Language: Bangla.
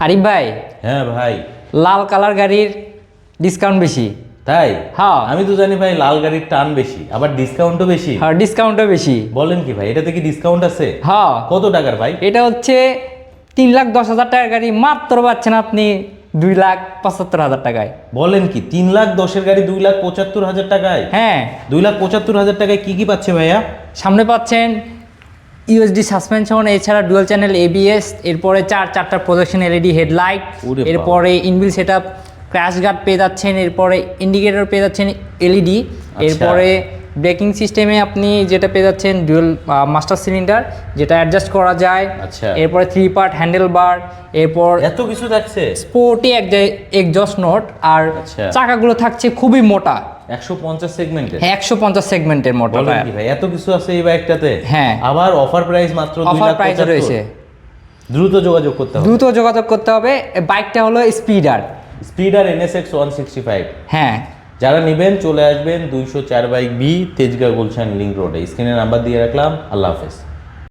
আরিফ ভাই, হ্যাঁ ভাই। লাল কালার গাড়ির ডিসকাউন্ট বেশি। তাই? হ্যাঁ। আমি তো জানি ভাই লাল গাড়ির টান বেশি, আবার ডিসকাউন্টও বেশি। হ্যাঁ, ডিসকাউন্টও বেশি। বলেন কি ভাই, এটাতে কি ডিসকাউন্ট আছে? হ্যাঁ। কত টাকার ভাই? এটা হচ্ছে 3,10,000 টাকার গাড়ি, মাত্র পাচ্ছেন আপনি 2,75,000 টাকায়। বলেন কি 3,10,000-এর গাড়ি 2,75,000 টাকায়? হ্যাঁ। 2,75,000 টাকায় কি কি পাচ্ছে ভাইয়া? সামনে পাচ্ছেন ইউএসডি সাসপেনশন, এছাড়া ডুয়াল চ্যানেল এবিএস, এরপরে চারটা প্রজেকশন এলইডি হেডলাইট, ওরে এরপরে ইনবিল সেটআপ ক্র্যাশ গার্ড পেয়ে যাচ্ছেন, এরপরে ইন্ডিকেটর পেয়ে যাচ্ছেন এলইডি, এরপরে ব্রেকিং সিস্টেমে আপনি যেটা পেয়ে যাচ্ছেন ডুয়াল মাস্টার সিলিন্ডার, যেটা অ্যাডজাস্ট করা যায়। আচ্ছা। এরপরে 3 পার্ট হ্যান্ডেল বার, এরপর এত কিছু থাকছে? স্পোর্টি এক্সজস্ট নোট, আর আচ্ছা। চাকাগুলো থাকছে খুবই মোটা, 150 সেগমেন্টের। 150 সেগমেন্টের মোটা। বলেন কি ভাই, এত কিছু আছে এই বাইকটাতে? হ্যাঁ। আবার অফার প্রাইস মাত্র অফার প্রাইসে রয়েছে। দ্রুত যোগাযোগ করতে হবে। দ্রুত যোগাযোগ করতে হবে। বাইকটা হলো স্পিডার NSX 165। হ্যাঁ। যারা নেবেন চলে আসবেন 204/B তেজগাঁ গুলশান লিংক রোডে। স্ক্রিনে নাম্বার দিয়ে রাখলাম। আল্লাহ হাফেজ।